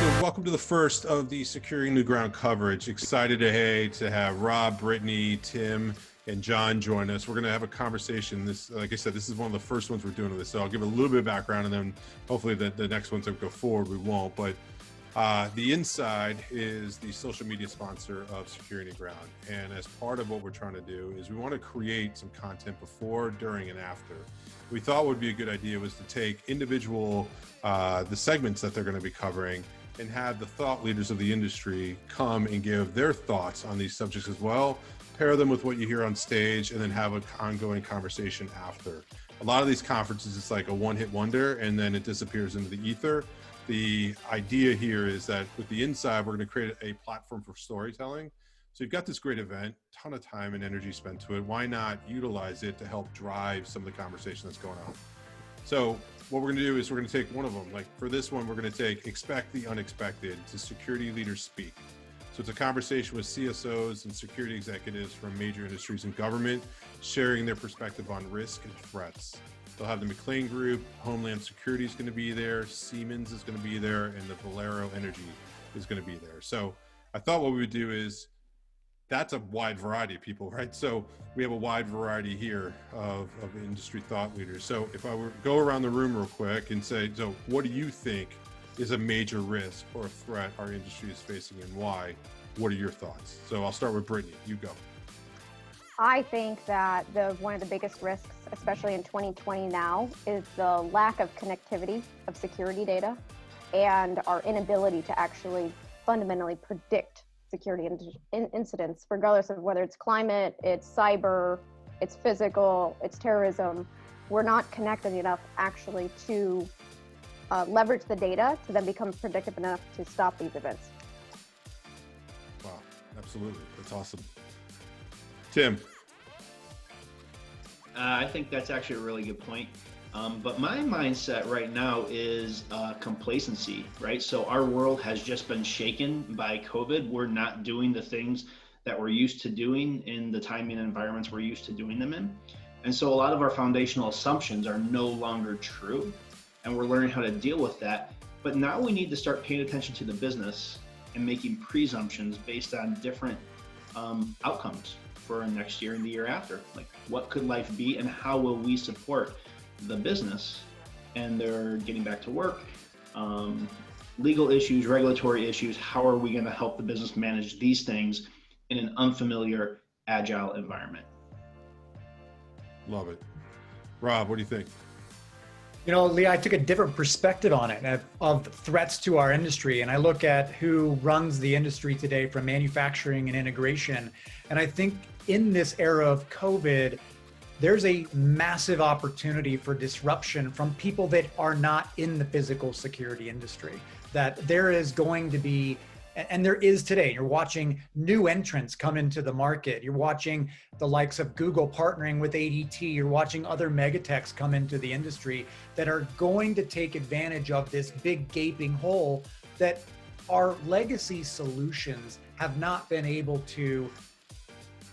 So welcome to the first of the Securing New Ground coverage. Excited to have Rob, Brittany, Tim, and John join us. We're going to have a conversation. Like I said, this is one of the first ones we're doing of this. So I'll give a little bit of background, and then hopefully the next ones that go forward, we won't. But the Inside is the social media sponsor of Securing New Ground. And as part of what we're trying to do is we want to create some content before, during, and after. We thought would be a good idea was to take individual, the segments that they're going to be covering, and have the thought leaders of the industry come and give their thoughts on these subjects as well, pair them with what you hear on stage, and then have an ongoing conversation after. A lot of these conferences, it's like a one-hit wonder, and then it disappears into the ether. The idea here is that with the Inside, we're going to create a platform for storytelling. So you've got this great event, ton of time and energy spent to it. Why not utilize it to help drive some of the conversation that's going on? So what we're going to do is we're going to take one of them. Like for this one, we're going to take Expect the Unexpected to Security Leaders Speak. So it's a conversation with CSOs and security executives from major industries and government, sharing their perspective on risk and threats. They'll have the McLean Group, Homeland Security is going to be there, Siemens is going to be there, and the Valero Energy is going to be there. So I thought what we would do is, that's a wide variety of people, right? So we have a wide variety here of industry thought leaders. So if I were to go around the room real quick and say, so what do you think is a major risk or a threat our industry is facing and why? What are your thoughts? So I'll start with Brittany, you go. I think that one of the biggest risks, especially in 2020 now, is the lack of connectivity of security data and our inability to actually fundamentally predict security incidents, regardless of whether it's climate, it's cyber, it's physical, it's terrorism. We're not connected enough actually to leverage the data to then become predictive enough to stop these events. Wow, absolutely. That's awesome. Tim. I think that's actually a really good point. But my mindset right now is complacency, right? So our world has just been shaken by COVID. We're not doing the things that we're used to doing in the timing and environments we're used to doing them in. And so a lot of our foundational assumptions are no longer true, and we're learning how to deal with that. But now we need to start paying attention to the business and making presumptions based on different outcomes for next year and the year after. Like, what could life be and how will we support the business and they're getting back to work, legal issues, regulatory issues. How are we going to help the business manage these things in an unfamiliar, agile environment? Love it. Rob, what do you think? You know, Lee, I took a different perspective on it of threats to our industry. And I look at who runs the industry today from manufacturing and integration. And I think in this era of COVID, there's a massive opportunity for disruption from people that are not in the physical security industry. That there is going to be, and there is today, you're watching new entrants come into the market. You're watching the likes of Google partnering with ADT. You're watching other megatechs come into the industry that are going to take advantage of this big gaping hole that our legacy solutions have not been able to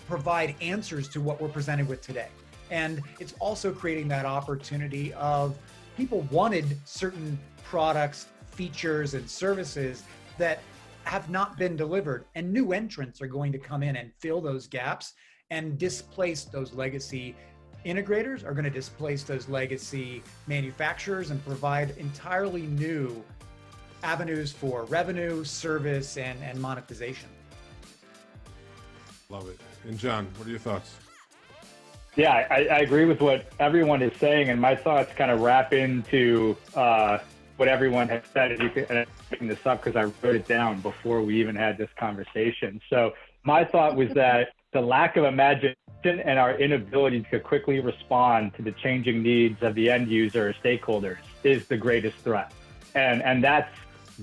provide answers to what we're presented with today. And it's also creating that opportunity of people wanted certain products, features, and services that have not been delivered. And new entrants are going to come in and fill those gaps and displace those legacy integrators, are going to displace those legacy manufacturers and provide entirely new avenues for revenue, service, and monetization. Love it. And John, what are your thoughts? Yeah, I agree with what everyone is saying, and my thoughts kind of wrap into what everyone has said. And I'm picking this up because I wrote it down before we even had this conversation. So my thought was that the lack of imagination and our inability to quickly respond to the changing needs of the end user or stakeholders is the greatest threat. And that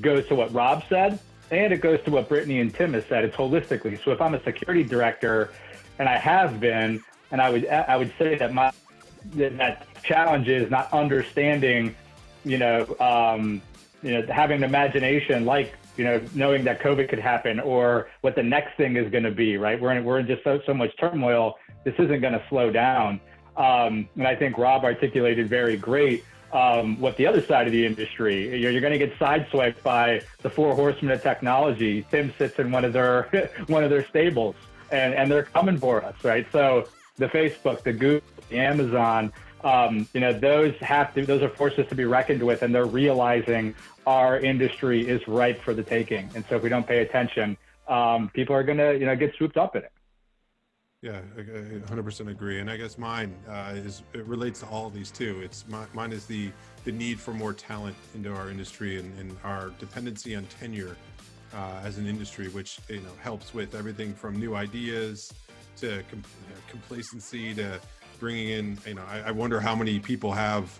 goes to what Rob said, and it goes to what Brittany and Tim has said. It's holistically. So if I'm a security director, and I have been, and I would say that that challenge is not understanding, having an imagination, like, knowing that COVID could happen or what the next thing is going to be, right? We're in just so much turmoil. This isn't going to slow down. And I think Rob articulated very great what the other side of the industry, you're going to get sideswiped by the four horsemen of technology. Tim sits in one of their one of their stables, and they're coming for us, right? So the Facebook, the Google, the Amazon, those are forces to be reckoned with, and they're realizing our industry is ripe for the taking. And so if we don't pay attention, people are going to get swooped up in it. Yeah, I 100% agree. And I guess mine it relates to all of these too. Mine is the need for more talent into our industry and our dependency on tenure as an industry, which helps with everything from new ideas to complacency to bringing in. I wonder how many people have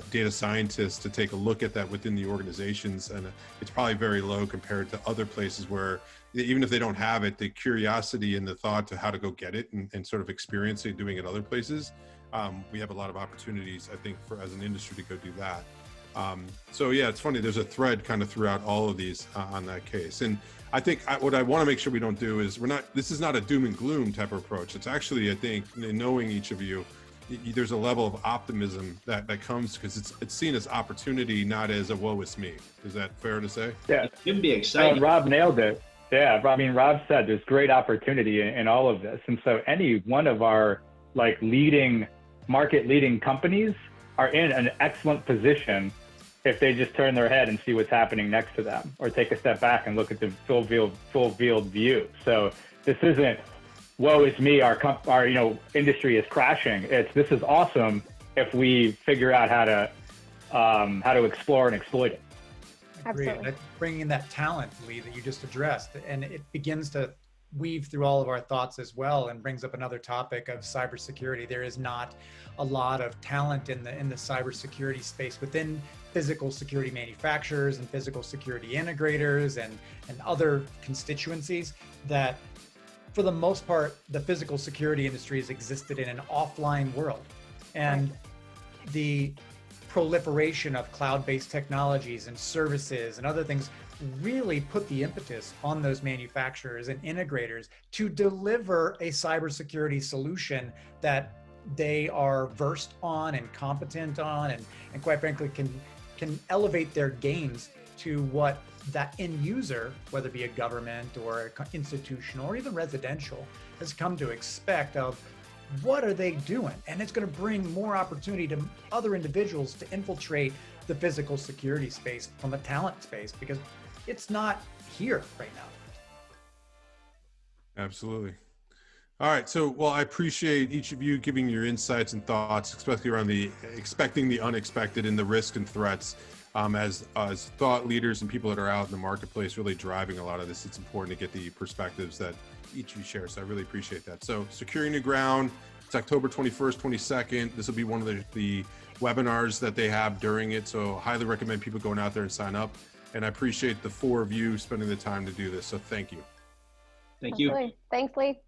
data scientists to take a look at that within the organizations, and it's probably very low compared to other places where, even if they don't have it, the curiosity and the thought to how to go get it and sort of experience it doing it other places. We have a lot of opportunities, I think, as an industry to go do that. So yeah, it's funny. There's a thread kind of throughout all of these on that case. And I think what I want to make sure we don't do is this is not a doom and gloom type of approach. It's actually, I think, knowing each of you, there's a level of optimism that comes because it's seen as opportunity, not as a woe is me. Is that fair to say? Yeah. It can be exciting. Rob nailed it. Yeah, I mean, Rob said there's great opportunity in all of this. And so any one of our market leading companies are in an excellent position if they just turn their head and see what's happening next to them, or take a step back and look at the full field view. So this isn't, woe is me, our industry is crashing. This is awesome if we figure out how to explore and exploit it. Agreed. Absolutely. Bringing in that talent, Lee, that you just addressed, and it begins to weave through all of our thoughts as well, and brings up another topic of cybersecurity. There is not a lot of talent in the cybersecurity space within physical security manufacturers and physical security integrators and other constituencies that, for the most part, the physical security industry has existed in an offline world. And the proliferation of cloud-based technologies and services and other things really put the impetus on those manufacturers and integrators to deliver a cybersecurity solution that they are versed on and competent on, and quite frankly can elevate their games to what that end user, whether it be a government or an institutional or even residential, has come to expect of what are they doing. And it's going to bring more opportunity to other individuals to infiltrate the physical security space from a talent space, because it's not here right now. Absolutely. All right. So, well, I appreciate each of you giving your insights and thoughts, especially around the expecting the unexpected and the risks and threats. As thought leaders and people that are out in the marketplace really driving a lot of this, it's important to get the perspectives that each of you share. So I really appreciate that. So Securing New Ground, it's October 21st, 22nd. This will be one of the webinars that they have during it. So highly recommend people going out there and sign up. And I appreciate the four of you spending the time to do this. So thank you. Thank you. Absolutely. Thanks, Lee.